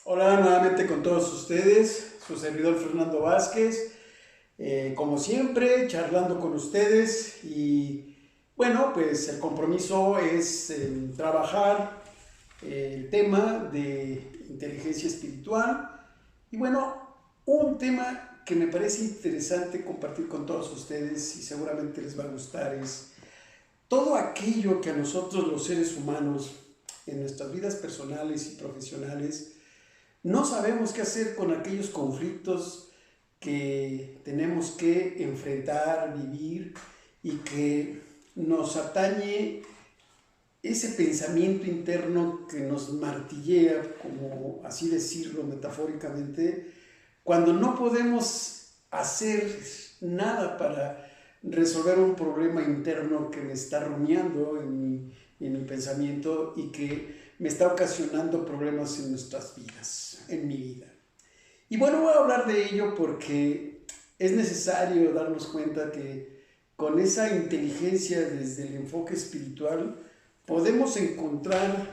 Hola, nuevamente con todos ustedes, su servidor Fernando Vázquez, como siempre, charlando con ustedes y bueno, pues el compromiso es trabajar el tema de inteligencia espiritual y bueno, un tema que me parece interesante compartir con todos ustedes y seguramente les va a gustar es todo aquello que a nosotros los seres humanos en nuestras vidas personales y profesionales no sabemos qué hacer con aquellos conflictos que tenemos que enfrentar, vivir y que nos atañe ese pensamiento interno que nos martillea, como así decirlo metafóricamente, cuando no podemos hacer nada para resolver un problema interno que me está rumiando en mi pensamiento y que me está ocasionando problemas en nuestras vidas, en mi vida. Y bueno, voy a hablar de ello porque es necesario darnos cuenta que con esa inteligencia desde el enfoque espiritual podemos encontrar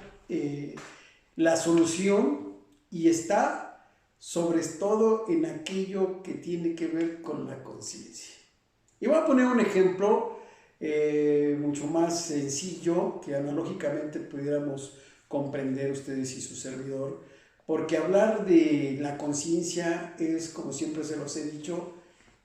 la solución y está sobre todo en aquello que tiene que ver con la conciencia. Y voy a poner un ejemplo mucho más sencillo que analógicamente pudiéramos comprender ustedes y su servidor, porque hablar de la conciencia es, como siempre se los he dicho,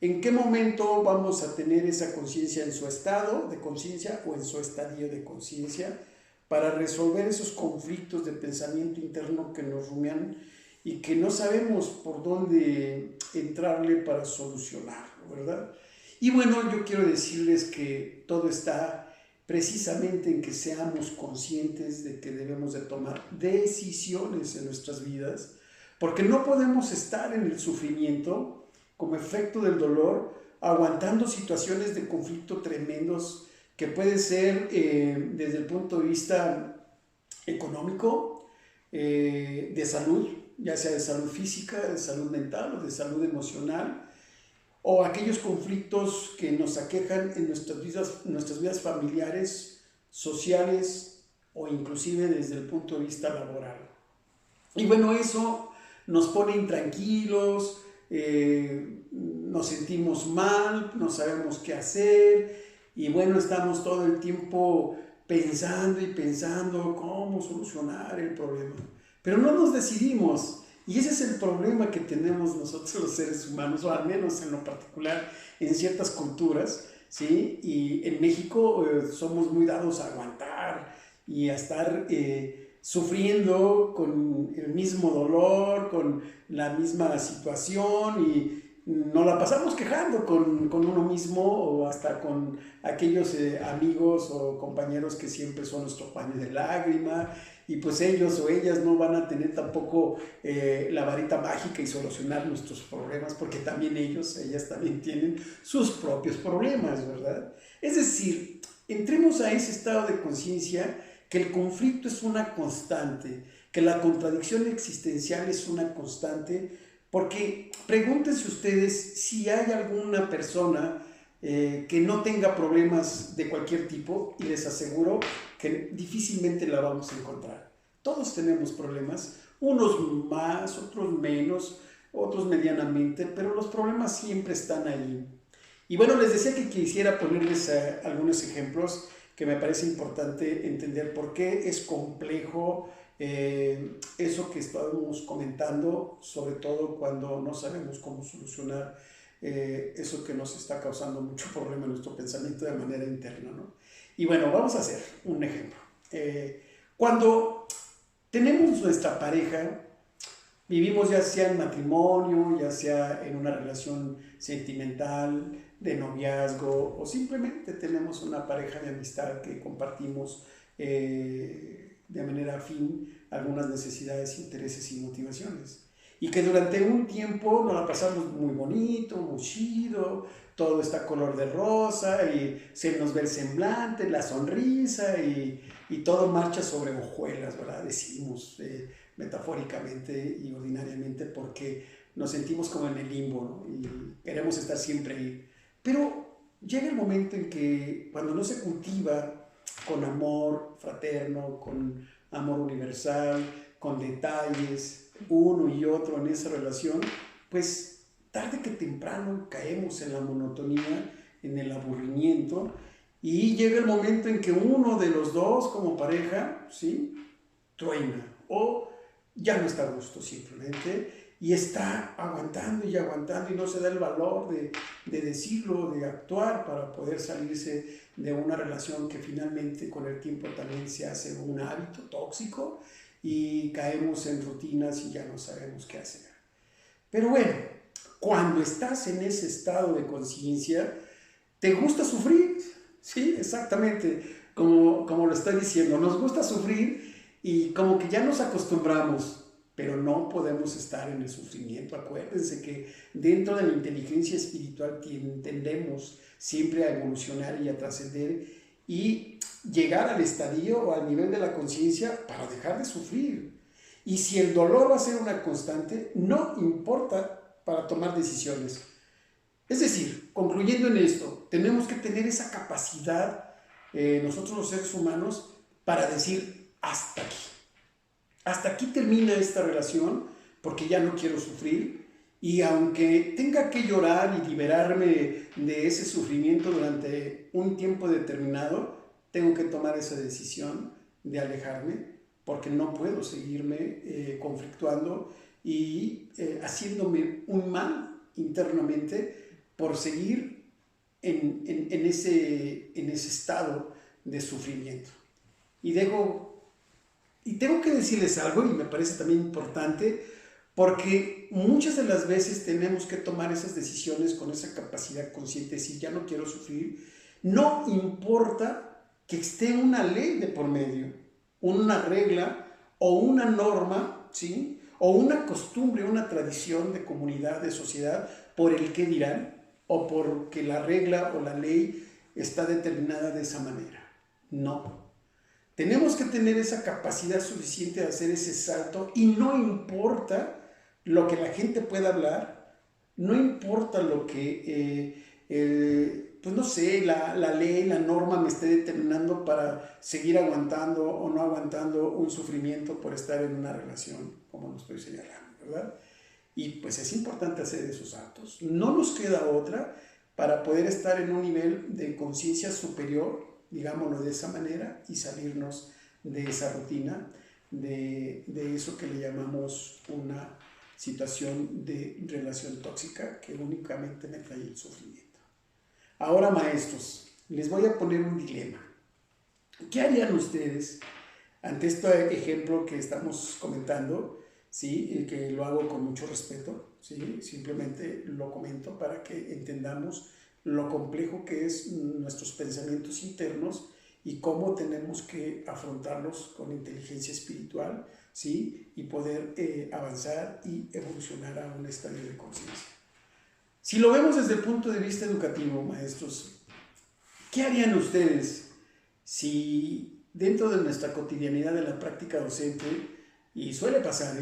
en qué momento vamos a tener esa conciencia en su estado de conciencia o en su estadio de conciencia para resolver esos conflictos de pensamiento interno que nos rumian y que no sabemos por dónde entrarle para solucionarlo, ¿verdad? Y bueno, yo quiero decirles que todo está precisamente en que seamos conscientes de que debemos de tomar decisiones en nuestras vidas, porque no podemos estar en el sufrimiento como efecto del dolor, aguantando situaciones de conflicto tremendos que pueden ser desde el punto de vista económico, de salud, ya sea de salud física, de salud mental o de salud emocional, o aquellos conflictos que nos aquejan en nuestras vidas familiares, sociales o inclusive desde el punto de vista laboral. Y bueno, eso nos pone intranquilos, nos sentimos mal, no sabemos qué hacer y bueno, estamos todo el tiempo pensando y pensando cómo solucionar el problema. Pero no nos decidimos. Y ese es el problema que tenemos nosotros los seres humanos, o al menos en lo particular en ciertas culturas, ¿sí? Y en México somos muy dados a aguantar y a estar sufriendo con el mismo dolor, con la misma situación y nos la pasamos quejando con uno mismo o hasta con aquellos amigos o compañeros que siempre son nuestro paño de lágrima y pues ellos o ellas no van a tener tampoco la varita mágica y solucionar nuestros problemas porque también ellas también tienen sus propios problemas, ¿verdad? Es decir, entremos a ese estado de conciencia que el conflicto es una constante, que la contradicción existencial es una constante, porque pregúntense ustedes si hay alguna persona que no tenga problemas de cualquier tipo y les aseguro que difícilmente la vamos a encontrar. Todos tenemos problemas, unos más, otros menos, otros medianamente, pero los problemas siempre están ahí. Y bueno, les decía que quisiera ponerles algunos ejemplos que me parece importante entender por qué es complejo eso que estábamos comentando, sobre todo cuando no sabemos cómo solucionar eso que nos está causando mucho problema en nuestro pensamiento de manera interna, ¿no? Y bueno, vamos a hacer un ejemplo. Cuando tenemos nuestra pareja, vivimos ya sea en matrimonio, ya sea en una relación sentimental, de noviazgo, o simplemente tenemos una pareja de amistad que compartimos de manera afín algunas necesidades, intereses y motivaciones. Y que durante un tiempo nos la pasamos muy bonito, muy chido, todo está color de rosa y se nos ve el semblante, la sonrisa y todo marcha sobre hojuelas, ¿verdad? Decimos metafóricamente y ordinariamente porque nos sentimos como en el limbo, ¿no? Y queremos estar siempre ahí. Pero llega el momento en que cuando no se cultiva con amor fraterno, con amor universal, con detalles, uno y otro en esa relación, pues tarde que temprano caemos en la monotonía, en el aburrimiento, y llega el momento en que uno de los dos como pareja, ¿sí?, truena o ya no está a gusto simplemente y está aguantando y no se da el valor de decirlo, de actuar para poder salirse de una relación que finalmente con el tiempo también se hace un hábito tóxico y caemos en rutinas y ya no sabemos qué hacer. Pero bueno, cuando estás en ese estado de conciencia, ¿te gusta sufrir? Sí, exactamente, como lo estoy diciendo, nos gusta sufrir y como que ya nos acostumbramos, pero no podemos estar en el sufrimiento. Acuérdense que dentro de la inteligencia espiritual tendemos siempre a evolucionar y a trascender y llegar al estadio o al nivel de la conciencia para dejar de sufrir. Y si el dolor va a ser una constante, no importa para tomar decisiones. Es decir, concluyendo en esto, tenemos que tener esa capacidad, nosotros los seres humanos, para decir hasta aquí. Hasta aquí termina esta relación porque ya no quiero sufrir y aunque tenga que llorar y liberarme de ese sufrimiento durante un tiempo determinado, tengo que tomar esa decisión de alejarme porque no puedo seguirme conflictuando y haciéndome un mal internamente por seguir en ese estado de sufrimiento. Y tengo que decirles algo, y me parece también importante, porque muchas de las veces tenemos que tomar esas decisiones con esa capacidad consciente de decir, ya no quiero sufrir, no importa que esté una ley de por medio, una regla o una norma, ¿sí?, o una costumbre, una tradición de comunidad, de sociedad, por el que dirán, o porque la regla o la ley está determinada de esa manera. No. Tenemos que tener esa capacidad suficiente de hacer ese salto y no importa lo que la gente pueda hablar, no importa lo que, pues no sé, la ley, la norma me esté determinando para seguir aguantando o no aguantando un sufrimiento por estar en una relación, como lo estoy señalando, ¿verdad? Y pues es importante hacer esos actos. No nos queda otra para poder estar en un nivel de conciencia superior, digámoslo de esa manera, y salirnos de esa rutina, de eso que le llamamos una situación de relación tóxica que únicamente me trae el sufrimiento. Ahora, maestros, les voy a poner un dilema. ¿Qué harían ustedes ante este ejemplo que estamos comentando? Sí, que lo hago con mucho respeto, ¿sí? Simplemente lo comento para que entendamos lo complejo que es nuestros pensamientos internos y cómo tenemos que afrontarlos con inteligencia espiritual, ¿sí?, y poder avanzar y evolucionar a un estadio de conciencia. Si lo vemos desde el punto de vista educativo, maestros, ¿qué harían ustedes si dentro de nuestra cotidianidad de la práctica docente, y suele pasar,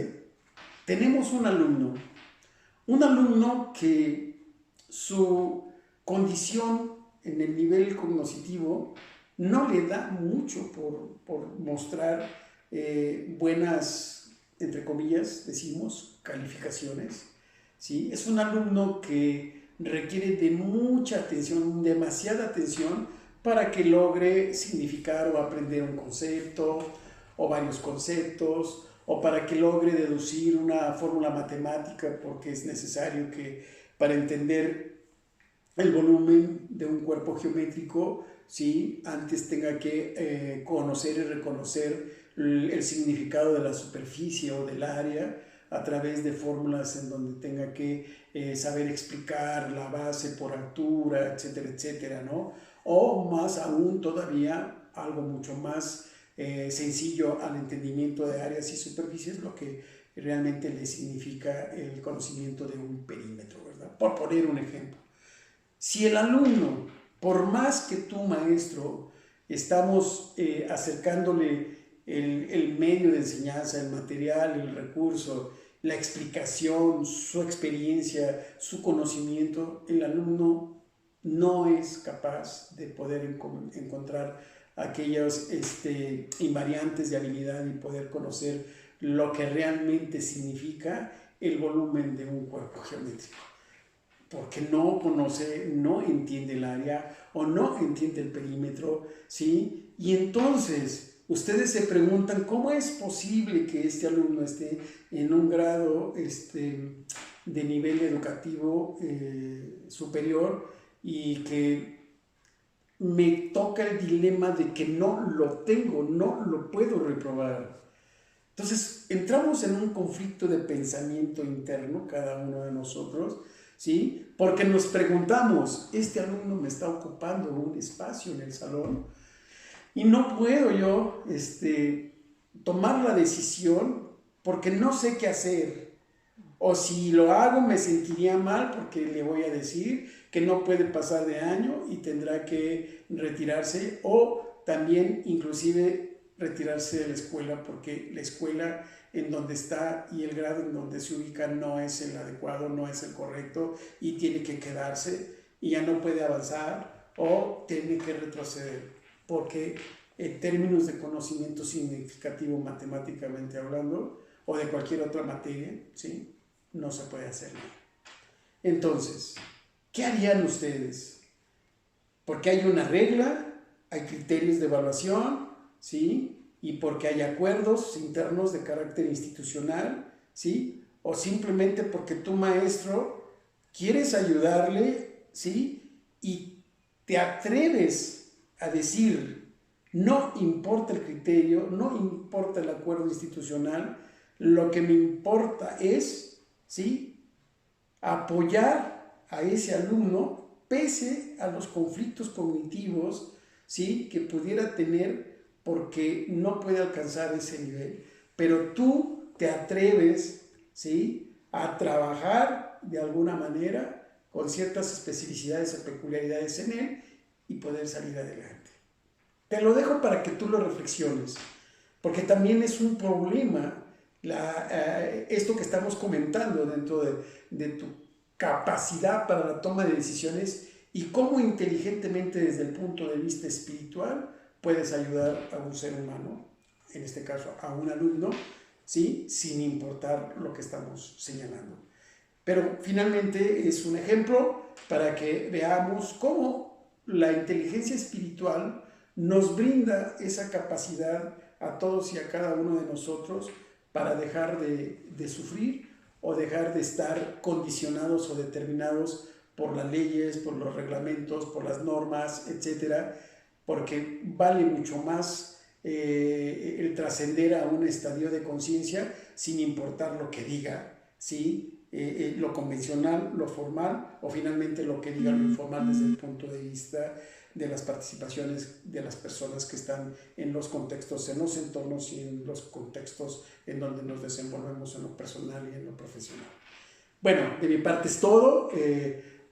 tenemos un alumno que su condición en el nivel cognitivo no le da mucho por mostrar buenas, entre comillas, decimos, calificaciones, ¿sí? Es un alumno que requiere de mucha atención, demasiada atención, para que logre significar o aprender un concepto o varios conceptos, o para que logre deducir una fórmula matemática, porque es necesario que para entender el volumen de un cuerpo geométrico, ¿sí?, antes tenga que conocer y reconocer el significado de la superficie o del área a través de fórmulas en donde tenga que saber explicar la base por altura, etcétera, etcétera, ¿no? O más aún todavía, algo mucho más sencillo al entendimiento de áreas y superficies, lo que realmente le significa el conocimiento de un perímetro, ¿verdad? Por poner un ejemplo. Si el alumno, por más que tú, maestro, estamos acercándole el medio de enseñanza, el material, el recurso, la explicación, su experiencia, su conocimiento, el alumno no es capaz de poder encontrar aquellas invariantes de habilidad y poder conocer lo que realmente significa el volumen de un cuerpo geométrico. Porque no conoce, no entiende el área o no entiende el perímetro, ¿sí? Y entonces ustedes se preguntan cómo es posible que este alumno esté en un grado de nivel educativo superior y que me toca el dilema de que no lo tengo, no lo puedo reprobar. Entonces entramos en un conflicto de pensamiento interno, cada uno de nosotros, ¿sí? Porque nos preguntamos, este alumno me está ocupando un espacio en el salón y no puedo yo tomar la decisión porque no sé qué hacer. O si lo hago me sentiría mal porque le voy a decir que no puede pasar de año y tendrá que retirarse, o también inclusive retirarse de la escuela porque la escuela en donde está y el grado en donde se ubica no es el adecuado, no es el correcto y tiene que quedarse y ya no puede avanzar o tiene que retroceder porque en términos de conocimiento significativo matemáticamente hablando o de cualquier otra materia, ¿sí? No se puede hacer nada. Entonces, ¿qué harían ustedes? Porque hay una regla, hay criterios de evaluación, ¿sí? Y porque hay acuerdos internos de carácter institucional, ¿sí? O simplemente porque tu maestro quieres ayudarle, ¿sí? Y te atreves a decir, no importa el criterio, no importa el acuerdo institucional, lo que me importa es, ¿sí?, apoyar a ese alumno pese a los conflictos cognitivos, ¿sí?, que pudiera tener porque no puede alcanzar ese nivel. Pero tú te atreves, ¿sí?, a trabajar de alguna manera con ciertas especificidades o peculiaridades en él y poder salir adelante. Te lo dejo para que tú lo reflexiones, porque también es un problema esto que estamos comentando dentro de tu capacidad para la toma de decisiones y cómo inteligentemente desde el punto de vista espiritual puedes ayudar a un ser humano, en este caso a un alumno, ¿sí?, sin importar lo que estamos señalando. Pero finalmente es un ejemplo para que veamos cómo la inteligencia espiritual nos brinda esa capacidad a todos y a cada uno de nosotros para dejar de sufrir o dejar de estar condicionados o determinados por las leyes, por los reglamentos, por las normas, etcétera, porque vale mucho más el trascender a un estadio de conciencia sin importar lo que diga, ¿sí? Lo convencional, lo formal o finalmente lo que diga lo informal desde el punto de vista de las participaciones de las personas que están en los contextos, en los entornos y en los contextos en donde nos desenvolvemos en lo personal y en lo profesional. Bueno, de mi parte es todo.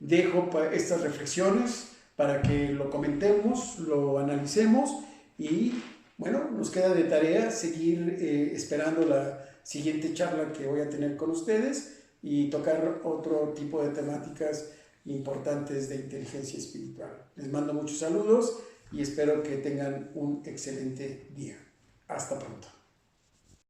Dejo estas reflexiones para que lo comentemos, lo analicemos y bueno, nos queda de tarea seguir esperando la siguiente charla que voy a tener con ustedes y tocar otro tipo de temáticas importantes de inteligencia espiritual. Les mando muchos saludos y espero que tengan un excelente día. Hasta pronto.